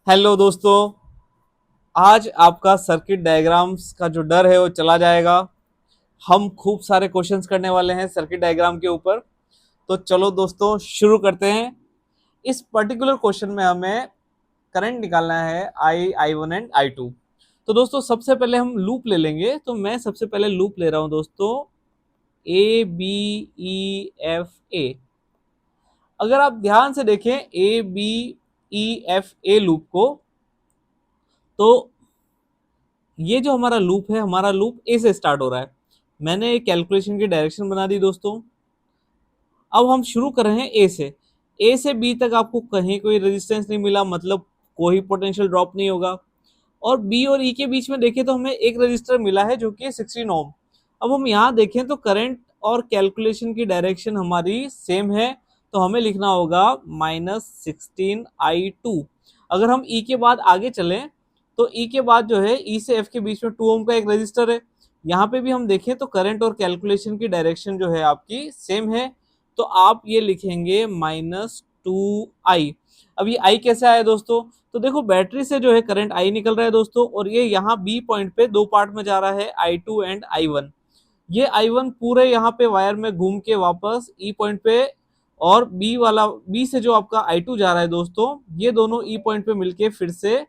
Hello दोस्तों। आज आपका सर्किट डायग्राम्स का जो डर है वो चला जाएगा। हम खूब सारे क्वेश्चंस करने वाले हैं सर्किट डायग्राम के ऊपर। तो चलो दोस्तों शुरू करते हैं। इस पर्टिकुलर क्वेश्चन में हमें करंट निकालना है I one and I two. तो दोस्तों सबसे पहले हम लूप ले लेंगे। तो मैं सबसे पहले लूप ले रहा हूं दोस्तों, ए बी ई एफ ए। अगर आप ध्यान से देखें A B E F A loop को, तो ये जो हमारा लूप है, हमारा लूप ए से स्टार्ट हो रहा है। मैंने एक कैलकुलेशन की डायरेक्शन बना दी दोस्तों। अब हम शुरू कर रहे हैं ए से बी तक आपको कहीं कोई रेजिस्टेंस नहीं मिला, मतलब कोई पोटेंशियल ड्रॉप नहीं होगा। और बी और ई के बीच में देखें तो हमें एक रजिस्टर मिला है जो कि 16 ओम। अब हम यहाँ देखें तो करंट और कैलकुलेशन की डायरेक्शन हमारी सेम है। तो हमें लिखना होगा -16I2। अगर हम ई के बाद आगे चलें तो ई के बाद जो है ई से एफ के बीच में 2 ओम का एक रजिस्टर है। यहाँ पे भी हम देखें तो करंट और कैलकुलेशन की डायरेक्शन जो है आपकी सेम है। तो आप ये लिखेंगे -2I। अब ये आई कैसे आया दोस्तों? तो देखो बैटरी से जो है करंट आई निकल रहा है दोस्तों, और ये यहाँ बी पॉइंट पे दो पार्ट में जा रहा है, I2 एंड I1। ये I1 पूरे यहाँ पे वायर में घूम के वापस ई पॉइंट पे, और बी से जो आपका I2 जा रहा है दोस्तों, ये दोनों ई पॉइंट पे मिलके फिर से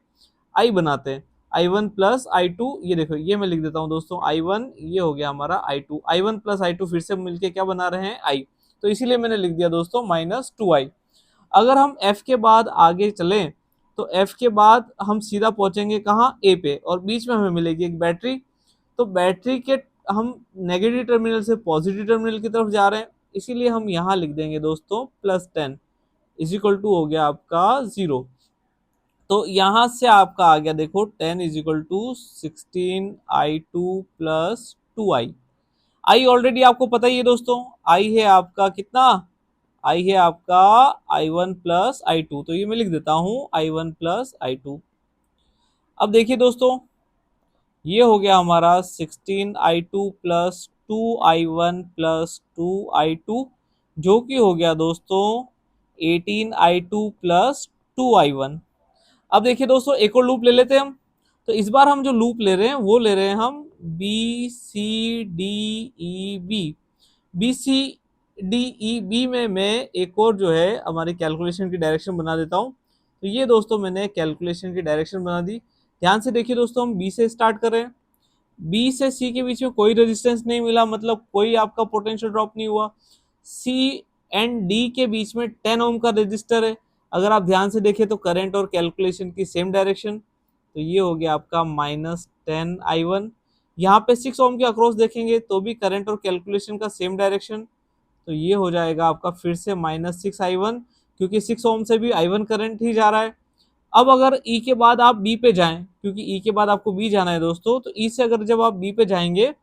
आई बनाते हैं। I1 + I2, ये देखो ये मैं लिख देता हूँ दोस्तों, I1 ये हो गया हमारा I2, I1 + I2 फिर से मिलके क्या बना रहे हैं, आई। तो इसीलिए मैंने लिख दिया दोस्तों -2I। अगर हम F के बाद आगे चलें तो F के बाद हम सीधा पहुंचेंगे कहाँ, ए पे, और बीच में हमें मिलेगी एक बैटरी। तो बैटरी के हम नेगेटिव टर्मिनल से पॉजिटिव टर्मिनल की तरफ जा रहे हैं, इसीलिए हम यहाँ लिख देंगे दोस्तों +10 = हो गया आपका 0। तो यहां से आपका आ गया देखो 10 = 16I2 + 2I। आई ऑलरेडी आपको पता ही है दोस्तों, आई है आपका कितना, आई है आपका I1 + I2। तो ये मैं लिख देता हूं I1 + I2। अब देखिए दोस्तों, ये हो गया हमारा 16I2 + 2I1 + 2I2, जो कि हो गया दोस्तों 18I2 + 2I1। अब देखिए दोस्तों एक और लूप ले लेते हैं हम। तो इस बार हम जो लूप ले रहे हैं वो ले रहे हैं हम BCDEB। BCDEB में मैं एक और जो है हमारी कैलकुलेशन की डायरेक्शन बना देता हूँ। तो ये दोस्तों मैंने कैलकुलेशन की डायरेक्शन बना दी। ध्यान से देखिए दोस्तों, हम बी से स्टार्ट कर रहे हैं। बी से सी के बीच में कोई रेजिस्टेंस नहीं मिला, मतलब कोई आपका पोटेंशियल ड्रॉप नहीं हुआ। सी एंड डी के बीच में 10 ओम का रेजिस्टर है। अगर आप ध्यान से देखें तो करंट और कैलकुलेशन की सेम डायरेक्शन। तो ये हो गया आपका -10I1। यहाँ पे 6 ओम के अक्रॉस देखेंगे तो भी करंट और कैलकुलेशन का सेम डायरेक्शन। तो ये हो जाएगा आपका फिर से -6I1, क्योंकि 6 ओम से भी I1 करंट ही जा रहा है। अब अगर ई के बाद आप बी पे जाएं, क्योंकि ई के बाद आपको बी जाना है दोस्तों, तो ई से अगर जब आप बी पे जाएंगे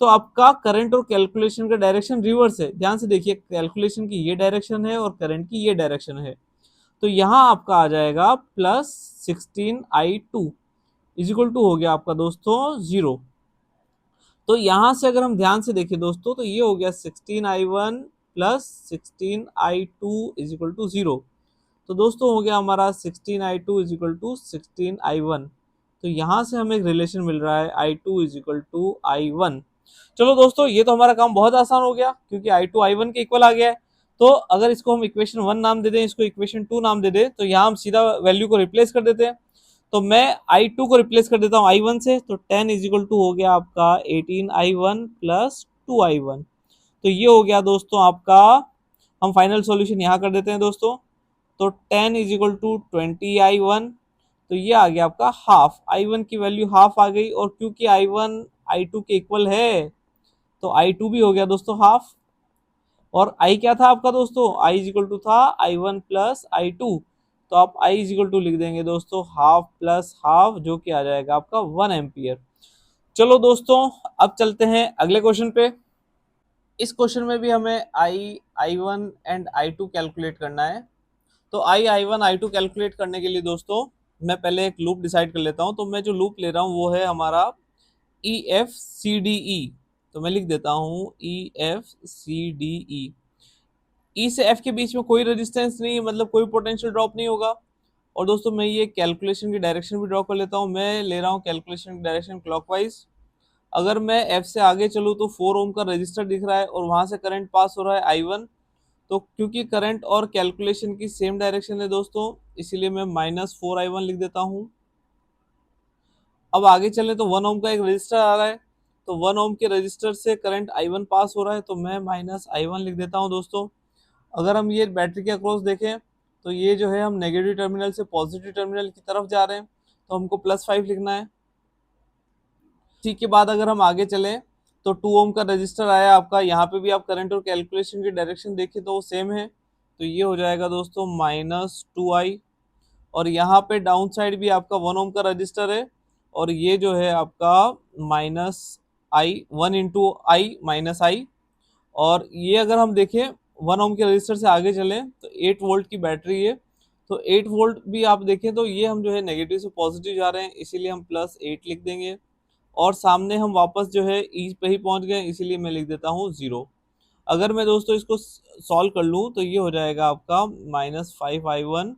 तो आपका करंट और कैलकुलेशन का डायरेक्शन रिवर्स है। ध्यान से देखिए, कैलकुलेशन की ये डायरेक्शन है और करंट की ये डायरेक्शन है। तो यहाँ आपका आ जाएगा +16I2 = हो गया आपका दोस्तों 0। तो यहां से अगर हम ध्यान से देखें दोस्तों, तो ये हो गया 16I1 + 16I2 = 0। तो दोस्तों हो गया हमारा 16I2 = 16I1। तो यहां से हमें एक रिलेशन मिल रहा है I2 = I1। चलो दोस्तों, ये तो हमारा काम बहुत आसान हो गया, क्योंकि I2 I1 के इक्वल आ गया है। तो अगर इसको हम इक्वेशन 1 नाम दे दें, इसको इक्वेशन 2 नाम दे दें, तो यहाँ हम सीधा वैल्यू को रिप्लेस कर देते हैं। तो मैं I2 को रिप्लेस कर देता हूँ I1 से। तो 10 = हो गया आपका 18I1 + 2I1। तो ये हो गया दोस्तों आपका, हम फाइनल सॉल्यूशन यहाँ कर देते हैं दोस्तों। तो 10 = 20I1। तो ये आ गया आपका हाफ, I1 की वैल्यू हाफ आ गई, और क्योंकि I1 I2 के इक्वल है तो I2 भी हो गया दोस्तों हाफ। और I क्या था आपका दोस्तों, I था I1 + I2। तो आप I लिख देंगे दोस्तों हाफ प्लस हाफ, जो कि आ जाएगा आपका 1 एम्पियर। चलो दोस्तों, अब चलते हैं अगले क्वेश्चन पे। इस क्वेश्चन में भी हमें I1 एंड I2 कैलकुलेट करना है। तो I1 I2 कैलकुलेट करने के लिए दोस्तों मैं पहले एक लूप डिसाइड कर लेता हूं। तो मैं जो लूप ले रहा हूं वो है हमारा EFCDE। तो मैं लिख देता हूं EFCDE। ई से एफ के बीच में कोई रेजिस्टेंस नहीं, मतलब कोई पोटेंशियल ड्रॉप नहीं होगा। और दोस्तों मैं ये कैलकुलेशन की डायरेक्शन भी ड्रॉ कर लेता हूँ। मैं ले रहा हूँ कैलकुलेशन की डायरेक्शन क्लॉकवाइज। अगर मैं एफ से आगे चलूँ तो 4 ओम का रजिस्टर दिख रहा है और वहां से करंट पास हो रहा है I1। तो क्योंकि करंट और कैलकुलेशन की सेम डायरेक्शन है दोस्तों, इसीलिए मैं -4I1 लिख देता हूँ। अब आगे चले तो 1 ओम का एक रजिस्टर आ रहा है, तो 1 ओम के रजिस्टर से करंट I1 पास हो रहा है, तो मैं -I1 लिख देता हूँ दोस्तों। अगर हम ये बैटरी के अक्रॉस देखें तो ये जो है हम नेगेटिव टर्मिनल से पॉजिटिव टर्मिनल की तरफ जा रहे हैं, तो हमको +5 लिखना है। इसी के बाद अगर हम आगे चलें तो 2 ओम का रजिस्टर आया आपका, यहाँ पे भी आप करंट और कैलकुलेशन की डायरेक्शन देखें तो वो सेम है, तो ये हो जाएगा दोस्तों -2I। और यहाँ पे डाउन साइड भी आपका 1 ओम का रजिस्टर है और ये जो है आपका -I, 1 × I -I। और ये अगर हम देखें 1 ओम के रजिस्टर से आगे चलें तो 8 वोल्ट की बैटरी है, तो 8 वोल्ट भी आप देखें तो ये हम जो है नेगेटिव से पॉजिटिव जा रहे हैं, इसीलिए हम +8 लिख देंगे। और सामने हम वापस जो है ई पे ही पहुंच गए, इसीलिए मैं लिख देता हूँ 0। अगर मैं दोस्तों इसको सॉल्व कर लूँ तो ये हो जाएगा आपका -5I1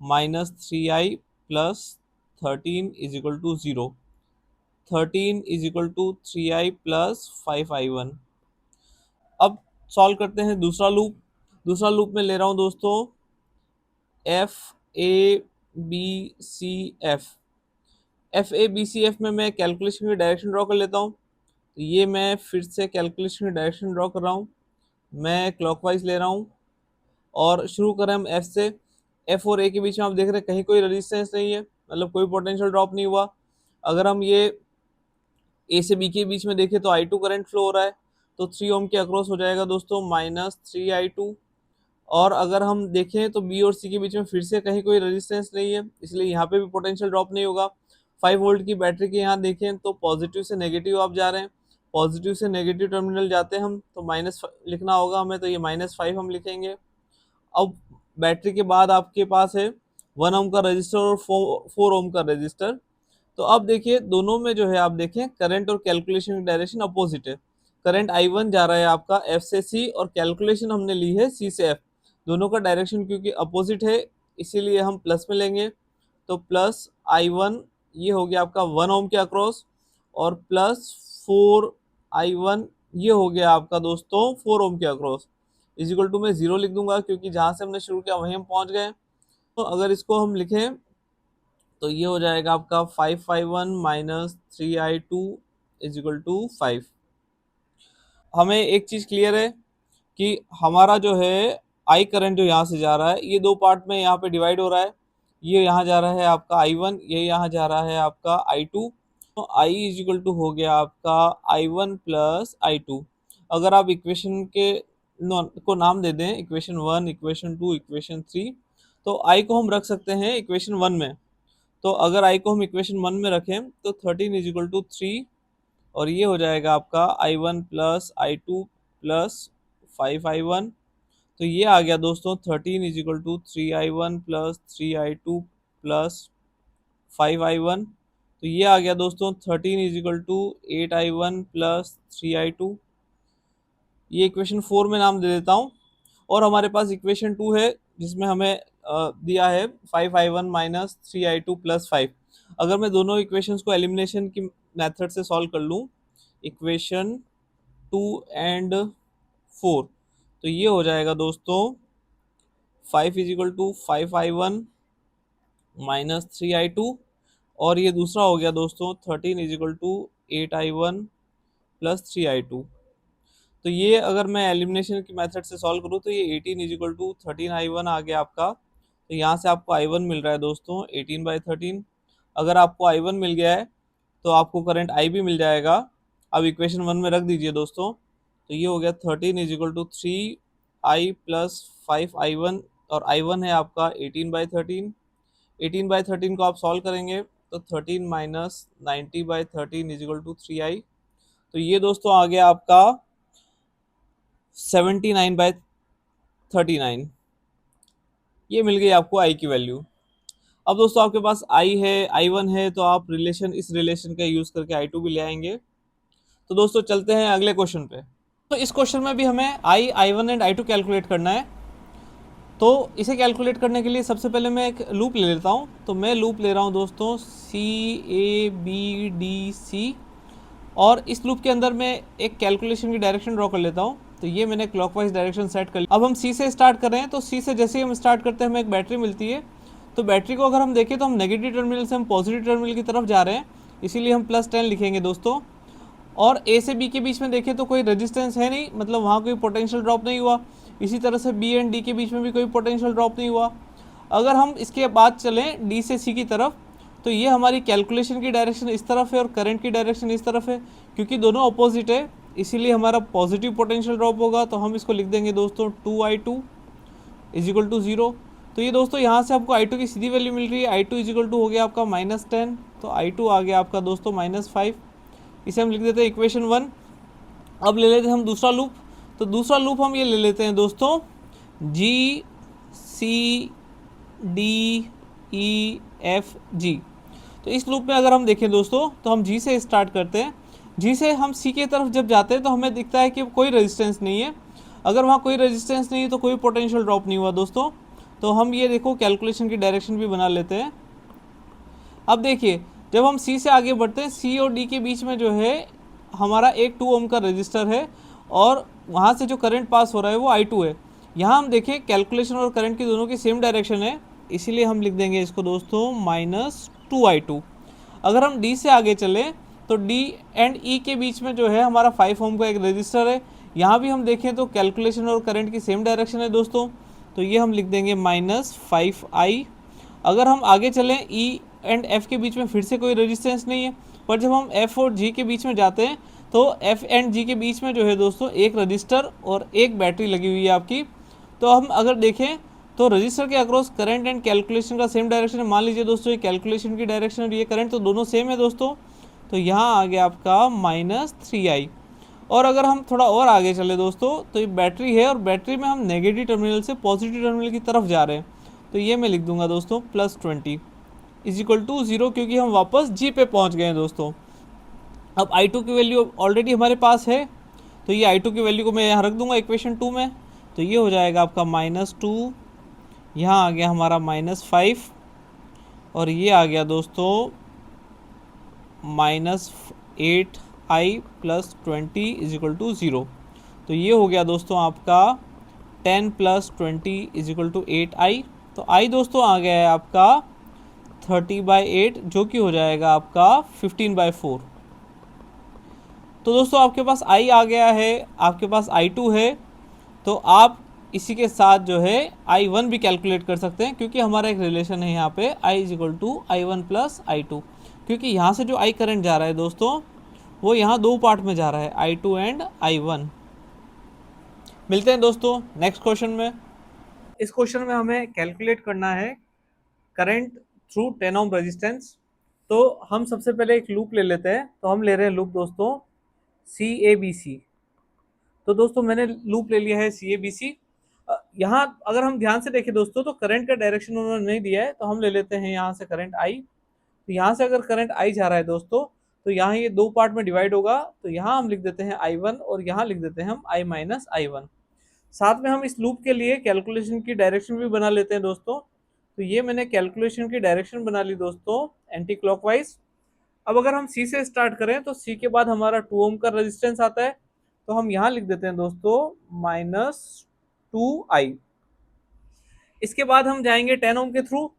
-3I plus 13 = 0। 13 = 3I plus 5I1। अब सॉल्व करते हैं दूसरा लूप। दूसरा लूप में ले रहा हूँ दोस्तों FABCF। FABCF में मैं कैलकुलेशन की डायरेक्शन ड्रॉ कर लेता हूँ, तो ये मैं फिर से कैलकुलेशन की डायरेक्शन ड्रॉ कर रहा हूँ। मैं क्लॉकवाइज ले रहा हूँ और शुरू करें हम एफ से। एफ और ए के बीच में आप देख रहे हैं कहीं कोई रेजिस्टेंस नहीं है, मतलब कोई पोटेंशियल ड्रॉप नहीं हुआ। अगर हम ये ए से बी के बीच में देखें तो I2 करंट फ्लो हो रहा है, तो 3 ओम के अक्रॉस हो जाएगा दोस्तों -3I2। और अगर हम देखें तो बी और सी के बीच में फिर से कहीं कोई रेजिस्टेंस नहीं है, इसलिए यहाँ पे भी पोटेंशियल ड्रॉप नहीं होगा। 5 वोल्ट की बैटरी के यहाँ देखें तो पॉजिटिव से नेगेटिव आप जा रहे हैं, पॉजिटिव से नेगेटिव टर्मिनल जाते हैं हम तो माइनस लिखना होगा हमें, तो ये -5 हम लिखेंगे। अब बैटरी के बाद आपके पास है 1 ओम का रजिस्टर और 4 ओम का रजिस्टर। तो अब देखिए दोनों में जो है आप देखें करंट और कैलकुलेशन की डायरेक्शन अपोजिट है। करंट I1 जा रहा है आपका F से C और कैलकुलेशन हमने ली है C से F। दोनों का डायरेक्शन क्योंकि अपोजिट है इसीलिए हम प्लस में लेंगे, तो +I1 ये हो गया आपका 1 ओम के अक्रॉस और +4I1 ये हो गया आपका दोस्तों 4 ओम के अक्रॉस। = मैं 0 लिख दूंगा क्योंकि जहां से हमने शुरू किया वहीं हम पहुंच गए। तो अगर इसको हम लिखें तो ये हो जाएगा आपका 5I1 -3I2 = 5। हमें एक चीज क्लियर है कि हमारा जो है आई करंट जो यहाँ से जा रहा है ये दो पार्ट में यहाँ पे डिवाइड हो रहा है। ये यहाँ जा रहा है आपका I1, ये यहाँ जा रहा है आपका I2। तो I = हो गया आपका I1 प्लस I2। अगर आप इक्वेशन के को नाम दे दें इक्वेशन 1, इक्वेशन 2, इक्वेशन 3, तो I को हम रख सकते हैं इक्वेशन 1 में। तो अगर I को हम इक्वेशन 1 में रखें तो 13 = 3 और ये हो जाएगा आपका I1 plus I2 plus 5I1। तो ये आ गया दोस्तों 13 = 3I1 plus 3I2 plus 5I1। तो ये आ गया दोस्तों 13 = 8I1 प्लस 3I2। ये इक्वेशन 4 में नाम दे देता हूँ। और हमारे पास इक्वेशन 2 है जिसमें हमें दिया है 5I1 माइनस 3I2 प्लस 5। अगर मैं दोनों इक्वेशंस को एलिमिनेशन की मेथड से सॉल्व कर लूँ, इक्वेशन 2 एंड 4, तो ये हो जाएगा दोस्तों 5 = 5I1 माइनस 3I2 और ये दूसरा हो गया दोस्तों 13 = 8I1 प्लस 3I2। तो ये अगर मैं एलिमिनेशन की मेथड से सॉल्व करूँ तो ये 18 = 13I1 आ गया आपका। तो यहाँ से आपको I1 मिल रहा है दोस्तों 18/13। अगर आपको I1 मिल गया है तो आपको करंट I भी मिल जाएगा। अब इक्वेशन 1 में रख दीजिए दोस्तों, तो ये हो गया 13 = 3I प्लस 5I1 और I1 है आपका 18/13। 18/13 को आप सॉल्व करेंगे तो 13 माइनस 90/13 = 3I। तो ये दोस्तों आ गया आपका 79/39। ये मिल गई आपको आई की वैल्यू। अब दोस्तों आपके पास आई है, I1 है, तो आप इस रिलेशन का यूज करके I2 भी ले आएंगे। तो दोस्तों चलते हैं अगले क्वेश्चन पे। तो इस क्वेश्चन में भी हमें I1 एंड I2 कैलकुलेट करना है। तो इसे कैलकुलेट करने के लिए सबसे पहले मैं एक लूप ले लेता हूँ। तो मैं लूप ले रहा हूँ दोस्तों CABDC, और इस लूप के अंदर मैं एक कैलकुलेशन की डायरेक्शन ड्रॉ कर लेता हूँ। तो ये मैंने क्लॉकवाइज डायरेक्शन सेट कर लिया। अब हम सी से स्टार्ट कर रहे हैं, तो सी से जैसे ही हम स्टार्ट करते हैं हमें एक बैटरी मिलती है। तो बैटरी को अगर हम देखें तो हम नेगेटिव टर्मिनल से हम पॉजिटिव टर्मिनल की तरफ जा रहे हैं, इसीलिए हम +10 लिखेंगे दोस्तों। और ए से बी के बीच में देखें तो कोई रेजिस्टेंस है नहीं, मतलब वहाँ कोई पोटेंशियल ड्रॉप नहीं हुआ। इसी तरह से बी एंड डी के बीच में भी कोई पोटेंशियल ड्रॉप नहीं हुआ। अगर हम इसके बाद चलें डी से सी की तरफ, तो ये हमारी कैलकुलेशन की डायरेक्शन इस तरफ है और करंट की डायरेक्शन इस तरफ है। क्योंकि दोनों अपोजिट है, इसीलिए हमारा पॉजिटिव पोटेंशियल ड्रॉप होगा। तो हम इसको लिख देंगे दोस्तों 2I2 इज इक्वल टू 0। तो ये दोस्तों यहाँ से आपको I2 की सीधी वैल्यू मिल रही है। I2 इज इक्वल टू हो गया आपका -10, तो I2 आ गया आपका दोस्तों -5। इसे हम लिख देते हैं इक्वेशन 1। अब ले लेते हैं हम दूसरा लूप। तो दूसरा लूप हम ये ले लेते हैं दोस्तों GCDEFG। तो इस लूप में अगर हम देखें दोस्तों तो हम G से स्टार्ट करते हैं। G से हम C की तरफ जब जाते हैं तो हमें दिखता है कि कोई रेजिस्टेंस नहीं है। अगर वहाँ कोई रेजिस्टेंस नहीं है तो कोई पोटेंशियल ड्रॉप नहीं हुआ दोस्तों। तो हम ये देखो कैलकुलेशन की डायरेक्शन भी बना लेते हैं। अब देखिए, जब हम C से आगे बढ़ते हैं, C और D के बीच में जो है हमारा एक 2 ओम का रजिस्टर है, और वहाँ से जो करंट पास हो रहा है वो I2 है। यहाँ हम देखें कैलकुलेशन और करंट की दोनों की सेम डायरेक्शन है, इसीलिए हम लिख देंगे इसको दोस्तों -2I2। अगर हम D से आगे चलें तो D एंड E के बीच में जो है हमारा 5 ओम का एक रजिस्टर है। यहाँ भी हम देखें तो कैलकुलेशन और करंट की सेम डायरेक्शन है दोस्तों, तो ये हम लिख देंगे -5I। अगर हम आगे चलें E एंड F के बीच में फिर से कोई रेजिस्टेंस नहीं है, पर जब हम F और G के बीच में जाते हैं तो F एंड G के बीच में जो है दोस्तों एक रजिस्टर और एक बैटरी लगी हुई है आपकी। तो हम अगर देखें तो रजिस्टर के अक्रॉस करंट एंड कैलकुलेशन का सेम डायरेक्शन है। मान लीजिए दोस्तों ये कैलकुलेशन की डायरेक्शन और ये करंट तो दोनों सेम है दोस्तों, तो यहाँ आ गया आपका -3I। और अगर हम थोड़ा और आगे चले दोस्तों तो ये बैटरी है, और बैटरी में हम नेगेटिव टर्मिनल से पॉजिटिव टर्मिनल की तरफ जा रहे हैं। तो ये मैं लिख दूंगा दोस्तों +20 इज इक्वल टू 0, क्योंकि हम वापस G पे पहुंच गए हैं दोस्तों। अब I2 की वैल्यू ऑलरेडी हमारे पास है, तो ये I2 की वैल्यू को मैं यहाँ रख दूंगा इक्वेशन 2 में। तो ये हो जाएगा आपका -2, यहाँ आ गया हमारा -5, और ये आ गया दोस्तों -8I + 20 इज इक्वल टू 0। तो ये हो गया दोस्तों आपका 10 + 20 इज इक्वल टू 8I। तो I दोस्तों आ गया है आपका 30/8, जो कि हो जाएगा आपका 15/4। तो दोस्तों आपके पास I आ गया है, आपके पास I2 है, तो आप इसी के साथ जो है I1 भी कैलकुलेट कर सकते हैं, क्योंकि हमारा एक रिलेशन है यहाँ पे I = I1 + I2। क्योंकि यहाँ से जो I करंट जा रहा है दोस्तों वो यहाँ दो पार्ट में जा रहा है, I2 एंड I1। मिलते हैं दोस्तों नेक्स्ट क्वेश्चन में। इस क्वेश्चन में हमें कैलकुलेट करना है करंट थ्रू 10 ओम रेजिस्टेंस। तो हम सबसे पहले एक लूप ले लेते हैं। तो हम ले रहे हैं लूप दोस्तों CABC। तो दोस्तों मैंने लूप ले लिया है CABC। यहाँ अगर हम ध्यान से देखें दोस्तों तो करंट का डायरेक्शन उन्होंने नहीं दिया है, तो हम ले लेते हैं यहाँ से करंट I। तो यहाँ से अगर करंट I जा रहा है दोस्तों, तो यहाँ ये दो पार्ट में डिवाइड होगा। तो यहाँ हम लिख देते हैं I1 और यहाँ लिख देते हैं हम I - I1। साथ में हम इस लूप के लिए कैलकुलेशन की डायरेक्शन भी बना लेते हैं दोस्तों। तो ये मैंने कैलकुलेशन की डायरेक्शन बना ली दोस्तों एंटी क्लॉकवाइज। अब अगर हम C से स्टार्ट करें तो C के बाद हमारा 2 ओम का रेजिस्टेंस आता है, तो हम यहाँ लिख देते हैं दोस्तों -2I। इसके बाद हम जाएंगे 10 ओम के थ्रू।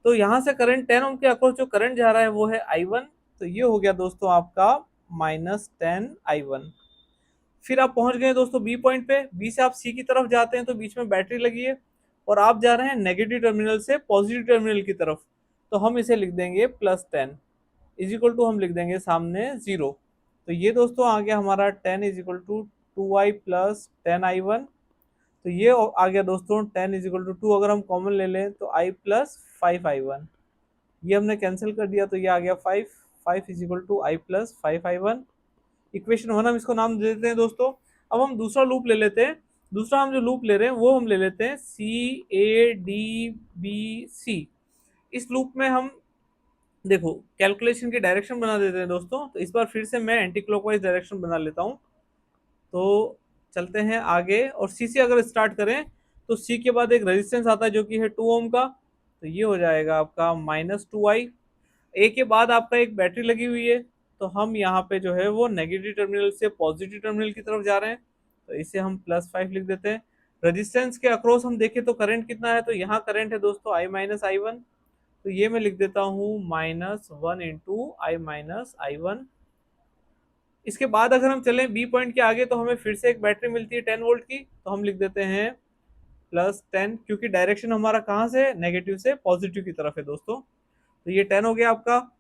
तो यहाँ से करंट 10 ओम के अक्रॉस जो करंट जा रहा है वो है I1। तो ये हो गया दोस्तों आपका -10I1। फिर आप पहुंच गए दोस्तों B पॉइंट पे। B से आप C की तरफ जाते हैं तो बीच में बैटरी लगी है, और आप जा रहे हैं नेगेटिव टर्मिनल से पॉजिटिव टर्मिनल की तरफ। तो हम इसे लिख देंगे +10 इज इक्वल टू हम लिख देंगे सामने 0। तो ये दोस्तों आ गया हमारा 10 is equal to 2I + 10I1। तो ये आ गया दोस्तों 10 इज इक्वल टू 2। अगर हम कॉमन ले लें तो I + 5I1, ये हमने कैंसिल कर दिया, तो ये आ गया 5 is equal to I + 5I1। Equation 1 हम इसको नाम दे देते हैं दोस्तों। अब हम दूसरा लूप ले लेते हैं। दूसरा हम जो लूप ले रहे हैं वो हम ले लेते हैं CADBC। इस लूप में हम देखो कैलकुलेशन की डायरेक्शन बना देते हैं दोस्तों। तो इस बार फिर से मैं एंटी क्लॉकवाइज डायरेक्शन बना लेता हूँ। तो चलते हैं आगे, और C से अगर स्टार्ट करें तो सी के बाद एक रेजिस्टेंस आता है जो कि है 2 ओम का, तो ये हो जाएगा आपका -2i। ए के बाद आपका एक बैटरी लगी हुई है, तो हम यहाँ पे जो है वो नेगेटिव टर्मिनल से पॉजिटिव टर्मिनल की तरफ जा रहे हैं, तो इसे हम +5 लिख देते हैं। रेजिस्टेंस के अक्रॉस हम देखें तो करंट कितना है, तो यहाँ करंट है दोस्तों I-I1, तो ये मैं लिख देता हूँ -1 इंटू I-I1। इसके बाद अगर हम चलें बी पॉइंट के आगे तो हमें फिर से एक बैटरी मिलती है 10 वोल्ट की, तो हम लिख देते हैं +10, क्योंकि डायरेक्शन हमारा कहाँ से, नेगेटिव से पॉजिटिव की तरफ है दोस्तों। तो ये 10 हो गया आपका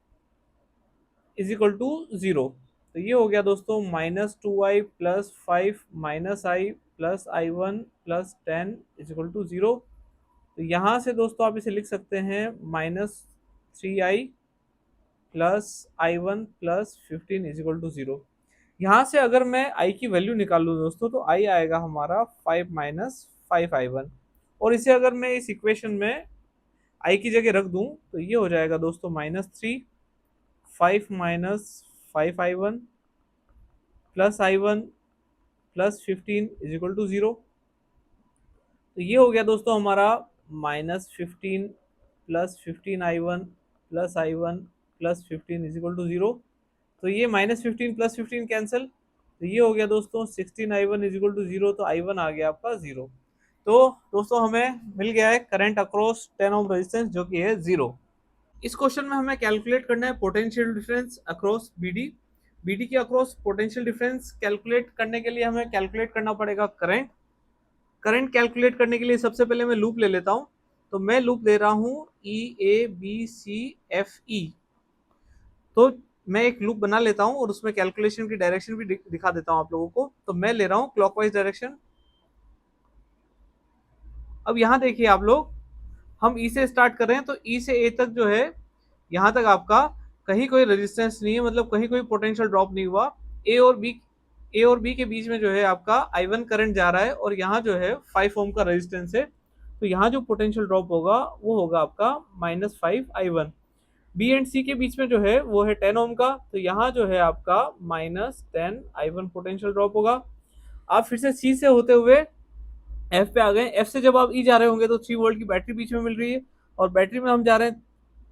इज इक्वल टू 0। तो ये हो गया दोस्तों -2i + 5 -i + I1 + 10 is equal to 0। तो यहाँ से दोस्तों आप इसे लिख सकते हैं -3i + I1 + 15 is equal to 0। यहाँ से अगर मैं i की वैल्यू निकालूँ दोस्तों, तो i आएगा हमारा 5 - 5i1, और इसे अगर मैं इस इक्वेशन में i की जगह रख दूं तो ये हो जाएगा दोस्तों -3 5 - 5i1 + I1 + 15 is equal to 0। तो ये हो गया दोस्तों हमारा -15 + 15i1 + I1 + 15 is equal to 0। तो ये -15 + 15 कैंसिल, तो ये हो गया दोस्तों 16i1 इज इक्वल टू 0। तो I1 आ गया आपका 0। तो दोस्तों हमें मिल गया है करंट अक्रॉस 10 ओम रेजिस्टेंस जो कि है 0। इस क्वेश्चन में हमें कैलकुलेट करना है potential difference across BD. BD के अक्रॉस पोटेंशियल डिफरेंस कैलकुलेट करने के लिए हमें कैलकुलेट करना पड़ेगा करंट। करंट कैलकुलेट करने के लिए सबसे पहले मैं लूप ले लेता हूं, तो मैं लूप ले रहा हूं EABCFE। तो मैं एक लूप बना लेता हूं और उसमें कैलकुलेशन की डायरेक्शन भी दिखा देता हूं आप लोगों को। तो मैं ले रहा हूं क्लॉकवाइज डायरेक्शन। अब यहाँ देखिए आप लोग, हम ई से स्टार्ट कर रहे हैं, तो ई से ए तक जो है यहाँ तक आपका कहीं कोई रेजिस्टेंस नहीं है, मतलब कहीं कोई पोटेंशियल ड्रॉप नहीं हुआ। ए और बी के बीच में जो है आपका I1 करंट जा रहा है, और यहाँ जो है 5 ओम का रेजिस्टेंस है, तो यहाँ जो पोटेंशियल ड्रॉप होगा वो होगा आपका -5i1। बी एंड सी के बीच में जो है वो है 10 ओम का, तो यहाँ जो है आपका -10i1 पोटेंशियल ड्रॉप होगा। आप फिर से सी से होते हुए एफ पे आ गए। एफ से जब आप ई जा रहे होंगे तो 3 वोल्ट की बैटरी बीच में मिल रही है, और बैटरी में हम जा रहे हैं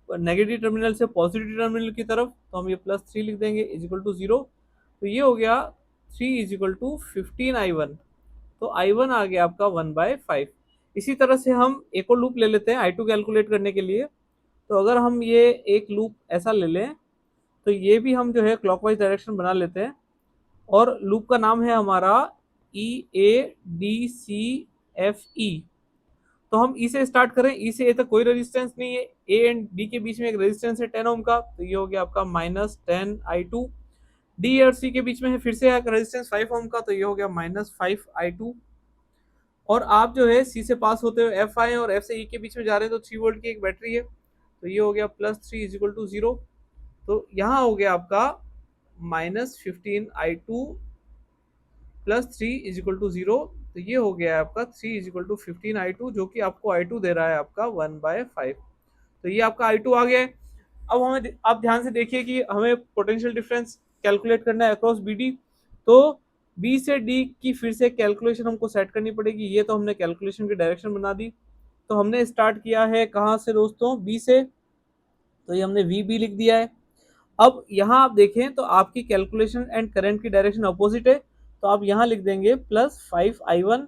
नेगेटिव टर्मिनल से पॉजिटिव टर्मिनल की तरफ, तो हम ये +3 लिख देंगे इज इक्वल टू 0। तो ये हो गया 3 इज इक्वल टू 15i1। तो I1 आ गया आपका 1/5। इसी तरह से हम एक और लूप ले लेते हैं I2 कैलकुलेट करने के लिए। तो अगर हम ये एक लूप ऐसा ले लें, तो ये भी हम जो है क्लॉकवाइज डायरेक्शन बना लेते हैं, और लूप का नाम है हमारा EADCFE। तो हम ई से स्टार्ट करें, ई से ए तक कोई रेजिस्टेंस नहीं है, ए एंड डी के बीच में एक रेजिस्टेंस है 10 ओम का, तो ये हो गया आपका -10i2। डी और सी के बीच में है फिर से एक रेजिस्टेंस 5 ओम का, तो ये हो गया -5i2। और आप जो है सी से पास होते हुए एफ आए और एफ से ई के बीच में जा रहे हैं, तो 3 वोल्ट की एक बैटरी है, तो ये हो गया +3 इज इक्वल टू 0। तो यहाँ हो गया आपका -15i2 +3 इज इक्वल टू 0। तो ये हो गया आपका 3 इज इक्वल टू 15i2, जो कि आपको i2 दे रहा है आपका 1/5। तो ये आपका i2 आ गया है। अब हमें आप ध्यान से देखिए कि हमें पोटेंशियल डिफरेंस कैलकुलेट करना है अक्रॉस BD। तो B से D की फिर से कैलकुलेशन हमको सेट करनी पड़ेगी। ये तो हमने कैलकुलेशन की डायरेक्शन बना दी। तो हमने स्टार्ट किया है कहाँ से दोस्तों, B से, तो ये हमने VB लिख दिया है। अब यहाँ आप देखें तो आपकी कैलकुलेशन एंड करंट की डायरेक्शन अपोजिट है, तो आप यहाँ लिख देंगे +5i1।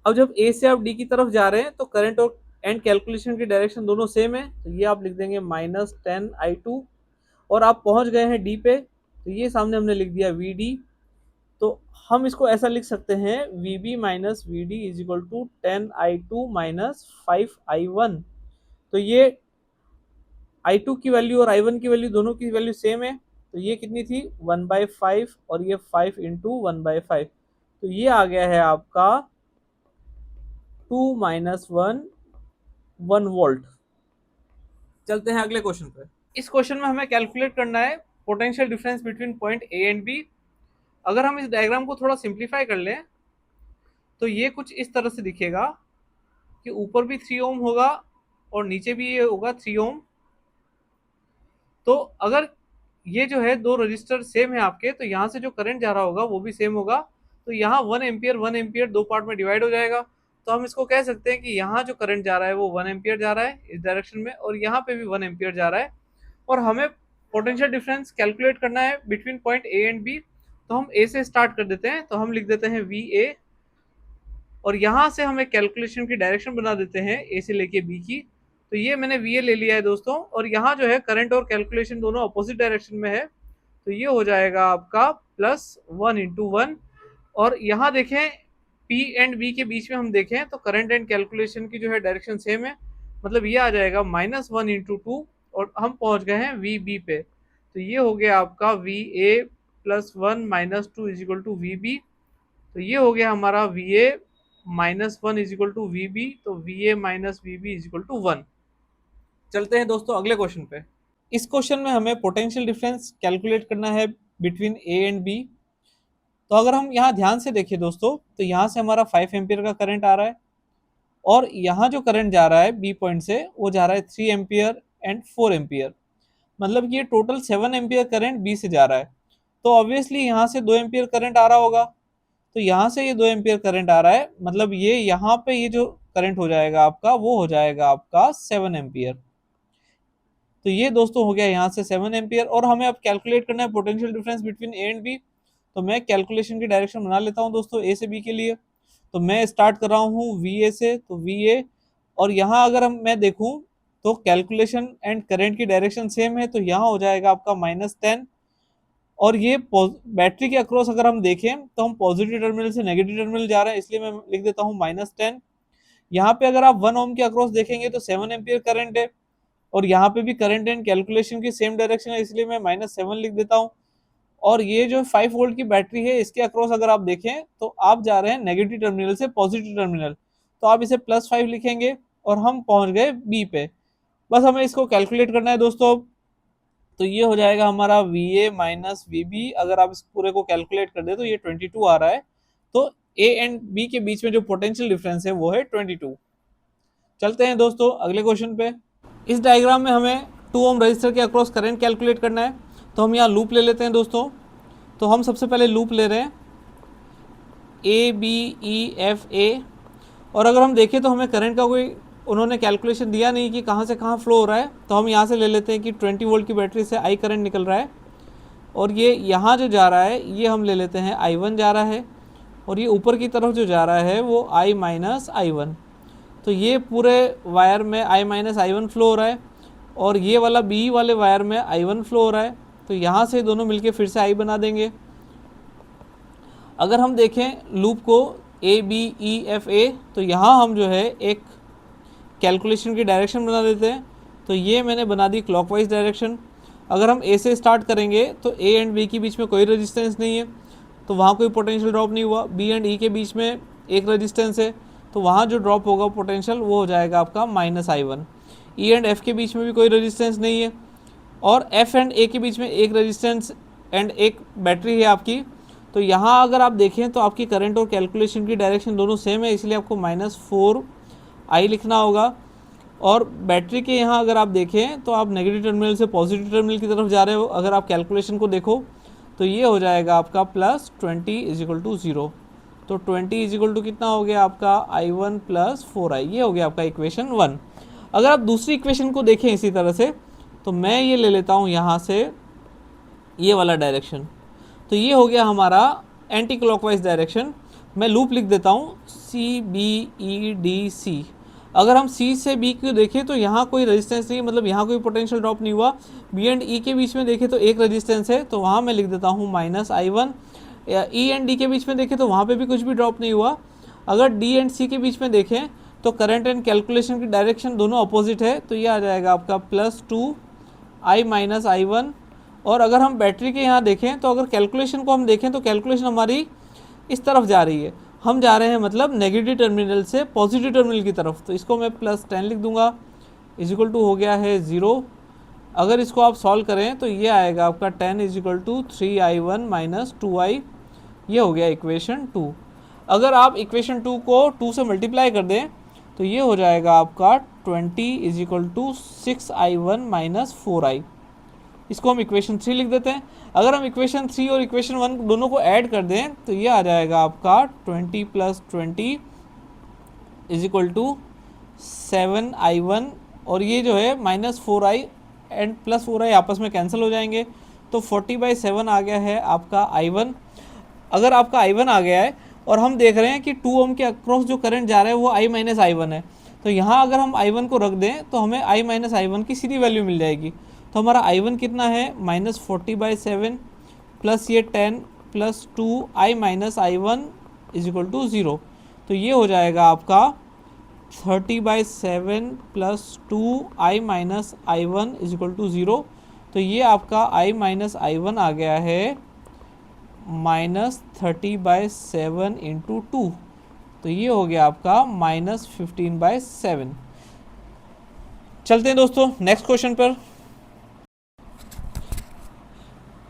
अब जब ए से आप डी की तरफ जा रहे हैं तो करंट और एंड कैलकुलेशन की डायरेक्शन दोनों सेम है, तो ये आप लिख देंगे -10i2। और आप पहुंच गए हैं डी पे, तो ये सामने हमने लिख दिया VD। तो हम इसको ऐसा लिख सकते हैं VB - VD is equal to 10i2 - 5i1। तो ये I2 की वैल्यू और I1 की वैल्यू दोनों की वैल्यू सेम है, तो ये कितनी थी 1/5, और ये 5 इंटू 1/5, तो ये आ गया है आपका 2 - 1 वोल्ट। चलते हैं अगले क्वेश्चन पे। इस क्वेश्चन में हमें कैलकुलेट करना है potential difference between point A and B. अगर हम इस डायग्राम को थोड़ा सिंप्लीफाई कर लें तो ये कुछ इस तरह से दिखेगा कि ऊपर भी 3 ओम होगा और नीचे भी ये होगा 3 ओम। तो अगर ये जो है दो रजिस्टर सेम है आपके, तो यहाँ से जो करंट जा रहा होगा वो भी सेम होगा। तो यहाँ 1 एम्पियर 1 एम्पियर दो पार्ट में डिवाइड हो जाएगा। तो हम इसको कह सकते हैं कि यहाँ जो करंट जा रहा है वो 1 एम्पियर जा रहा है इस डायरेक्शन में, और यहाँ पे भी 1 एम्पियर जा रहा है, और हमें पोटेंशियल डिफरेंस कैलकुलेट करना है between point A and B. तो हम ए से स्टार्ट कर देते हैं, तो हम लिख देते हैं वी ए, और यहाँ से हम एक कैलकुलेशन की डायरेक्शन बना देते हैं ए से लेके बी की। तो ये मैंने वी ए ले लिया है दोस्तों, और यहाँ जो है करंट और कैलकुलेशन दोनों अपोजिट डायरेक्शन में है, तो ये हो जाएगा आपका +1 × 1। और यहाँ देखें पी एंड बी के बीच में हम देखें तो करंट एंड कैलकुलेशन की जो है डायरेक्शन सेम है, मतलब ये आ जाएगा -1 × 2, और हम पहुंच गए हैं वी बी पे। तो ये हो गया आपका वी ए +1 - 2 = वी बी। तो ये हो गया हमारा वी ए -1 = वी बी, तो वी ए - वी बी = 1। चलते हैं दोस्तों अगले क्वेश्चन पे। इस क्वेश्चन में हमें पोटेंशियल डिफरेंस कैलकुलेट करना है बिटवीन ए एंड बी। तो अगर हम यहाँ ध्यान से देखें दोस्तों, तो यहाँ से हमारा 5 एम्पियर का करंट आ रहा है, और यहाँ जो करंट जा रहा है बी पॉइंट से वो जा रहा है 3 एम्पियर एंड 4 एम्पियर, मतलब कि ये टोटल 7 एम्पियर करंट बी से जा रहा है। तो ऑब्वियसली यहाँ से 2 एम्पियर करंट आ रहा होगा, तो यहाँ से ये 2 एम्पियर करंट आ रहा है, मतलब ये यहाँ पे ये जो करंट हो जाएगा आपका वो हो जाएगा आपका 7 एम्पियर। तो ये दोस्तों हो गया यहाँ से 7 एम्पियर, और हमें अब कैलकुलेट करना है potential difference between A and B. तो मैं कैलकुलेशन की डायरेक्शन बना लेता हूँ दोस्तों ए से बी के लिए। तो मैं स्टार्ट कर रहा हूँ वी ए से, तो वी ए, और यहाँ अगर मैं देखूँ तो कैलकुलेशन एंड करंट की डायरेक्शन सेम है, तो यहाँ हो जाएगा आपका -10। और ये बैटरी के अक्रॉस अगर हम देखें तो हम पॉजिटिव टर्मिनल से नेगेटिव टर्मिनल जा रहे हैं, इसलिए मैं लिख देता हूँ -10। यहाँ पे अगर आप 1 ओम के अक्रॉस देखेंगे तो 7 एम्पियर करंट है, और यहाँ पे भी करंट एंड कैलकुलेशन की सेम डायरेक्शन है, इसलिए मैं -7 लिख देता हूँ। और ये जो 5 वोल्ट की बैटरी है इसके अक्रॉस अगर आप देखें तो आप जा रहे हैं नेगेटिव टर्मिनल से पॉजिटिव टर्मिनल, तो आप इसे +5 लिखेंगे, और हम पहुंच गए बी पे। बस हमें इसको कैलकुलेट करना है दोस्तों। तो ये हो जाएगा हमारा वी ए - वी बी। अगर आप इस पूरे को कैलकुलेट कर दे तो ये 22 आ रहा है। तो ए एंड बी के बीच में जो पोटेंशियल डिफरेंस है वो है 22। चलते हैं दोस्तों अगले क्वेश्चन पे। इस डायग्राम में हमें 2 ओम रजिस्टर के अक्रॉस करंट कैलकुलेट करना है, तो हम यहाँ लूप ले लेते हैं दोस्तों। तो हम सबसे पहले लूप ले रहे हैं ए बी ई एफ ए, और अगर हम देखें तो हमें करंट का कोई उन्होंने कैलकुलेशन दिया नहीं कि कहाँ से कहाँ फ्लो हो रहा है, तो हम यहाँ से ले लेते हैं कि 20 वोल्ट की बैटरी से आई करंट निकल रहा है, और ये यहाँ जो जा रहा है ये हम ले लेते हैं I1 जा रहा है, और ये ऊपर की तरफ जो जा रहा है वो I - I1। तो ये पूरे वायर में I - I1 फ्लो हो रहा है, और ये वाला बी वाले वायर में I1 फ्लो हो रहा है। तो यहाँ से दोनों मिलके फिर से I बना देंगे। अगर हम देखें लूप को ए बी ई एफ ए, तो यहाँ हम जो है एक कैलकुलेशन की डायरेक्शन बना देते हैं। तो ये मैंने बना दी क्लॉकवाइज डायरेक्शन। अगर हम ए से स्टार्ट करेंगे तो ए एंड बी के बीच में कोई रेजिस्टेंस नहीं है, तो वहाँ कोई पोटेंशियल ड्रॉप नहीं हुआ। बी एंड ई के बीच में एक रेजिस्टेंस है, तो वहाँ जो ड्रॉप होगा पोटेंशियल वो हो जाएगा आपका -I1। ई एंड एफ के बीच में भी कोई रेजिस्टेंस नहीं है, और एफ एंड ए के बीच में एक रेजिस्टेंस एंड एक बैटरी है आपकी। तो यहाँ अगर आप देखें तो आपकी करंट और कैलकुलेशन की डायरेक्शन दोनों सेम है, इसलिए आपको -4I लिखना होगा। और बैटरी के यहाँ अगर आप देखें तो आप नेगेटिव टर्मिनल से पॉजिटिव टर्मिनल की तरफ जा रहे हो। अगर आप कैलकुलेशन को देखो तो ये हो जाएगा आपका +20 = 0। तो 20 = कितना हो गया आपका I1 + 4I, ये हो गया आपका इक्वेशन 1। अगर आप दूसरी इक्वेशन को देखें इसी तरह से, तो मैं ये ले लेता हूँ यहाँ से ये वाला डायरेक्शन, तो ये हो गया हमारा एंटी क्लॉकवाइज डायरेक्शन। मैं लूप लिख देता हूँ CBEDC। अगर हम C से B को देखें तो यहाँ कोई रेजिस्टेंस नहीं, मतलब यहाँ कोई पोटेंशियल ड्रॉप नहीं हुआ। B एंड E के बीच में देखें तो एक रेजिस्टेंस है, तो वहाँ मैं लिख देता हूँ -I1। E एंड D के बीच में देखें तो वहाँ पे भी कुछ भी ड्रॉप नहीं हुआ। अगर D एंड C के बीच में देखें तो करंट एंड कैलकुलेशन की डायरेक्शन दोनों अपोजिट है, तो ये आ जाएगा आपका +2I - I1। और अगर हम बैटरी के यहाँ देखें तो अगर कैलकुलेशन को हम देखें तो कैलकुलेशन हमारी इस तरफ जा रही है, हम जा रहे हैं मतलब नेगेटिव टर्मिनल से पॉजिटिव टर्मिनल की तरफ। तो इसको मैं +10 लिख दूंगा, = हो गया है 0। अगर इसको आप सॉल्व करें तो ये आएगा आपका 10 = 3I1 - 2I, ये हो गया इक्वेशन 2। अगर आप इक्वेशन 2 को 2 से मल्टीप्लाई कर दें तो ये हो जाएगा आपका 20 = 6I1 - 4I। इसको हम इक्वेशन 3 लिख देते हैं। अगर हम इक्वेशन 3 और इक्वेशन 1 दोनों को ऐड कर दें तो ये आ जाएगा आपका 20 + 20 इज इक्वल टू 7i1, और ये जो है -4i एंड +4i आपस में कैंसिल हो जाएंगे, तो 40/7 आ गया है आपका i1। अगर आपका i1 आ गया है और हम देख रहे हैं कि 2 ओम के अक्रॉस जो करंट जा रहा है वो i-i1 है, तो यहाँ अगर हम i1 को रख दें तो हमें i-i1 की सीधी वैल्यू मिल जाएगी। तो हमारा i1 कितना है, -40/7 प्लस ये 10 plus 2i-i1 is equal to 0। तो ये हो जाएगा आपका 30/7 plus 2i-i1 is equal to 0। तो ये आपका i-i1 आ गया है -30/7 इंटू 2, तो ये हो गया आपका -15/7। चलते हैं दोस्तों नेक्स्ट क्वेश्चन पर।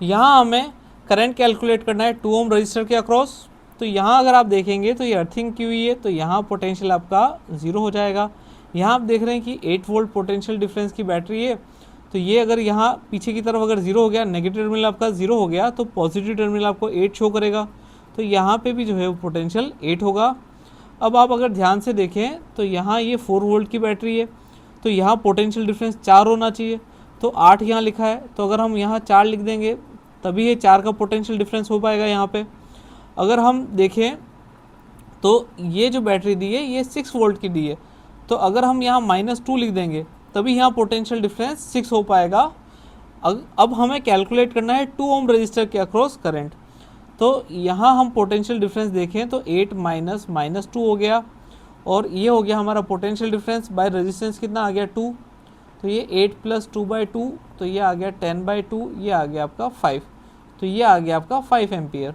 यहाँ हमें करंट कैलकुलेट करना है 2 ओम रजिस्टर के अक्रॉस। तो यहाँ अगर आप देखेंगे तो ये अर्थिंग की हुई है, तो यहाँ पोटेंशियल आपका 0 हो जाएगा। यहाँ आप देख रहे हैं कि 8 वोल्ट पोटेंशियल डिफरेंस की बैटरी है, तो ये अगर यहाँ पीछे की तरफ अगर 0 हो गया, नेगेटिव टर्मिनल आपका 0 हो गया, तो पॉजिटिव टर्मिनल आपको 8 शो करेगा, तो यहाँ पे भी जो है वो पोटेंशियल 8 होगा। अब आप अगर ध्यान से देखें तो यहाँ ये 4 वोल्ट की बैटरी है, तो यहाँ पोटेंशियल डिफरेंस 4 होना चाहिए, तो 8 यहाँ लिखा है, तो अगर हम यहाँ 4 लिख देंगे तभी ये 4 का पोटेंशियल डिफरेंस हो पाएगा यहाँ पे। अगर हम देखें तो ये जो बैटरी दी है ये 6 वोल्ट की दी है, तो अगर हम यहाँ -2 लिख देंगे तभी यहाँ पोटेंशियल डिफरेंस 6 हो पाएगा। अब हमें कैलकुलेट करना है 2 ओम रजिस्टर के अक्रॉस करंट। तो यहाँ हम पोटेंशियल डिफरेंस देखें तो 8 -2 हो गया, और ये हो गया हमारा पोटेंशियल डिफरेंस बाय रेजिस्टेंस कितना आ गया 2, तो ये 8 प्लस 2/2, तो ये आ गया 10/2, ये आ गया आपका 5, तो ये आ गया आपका 5 एम्पियर।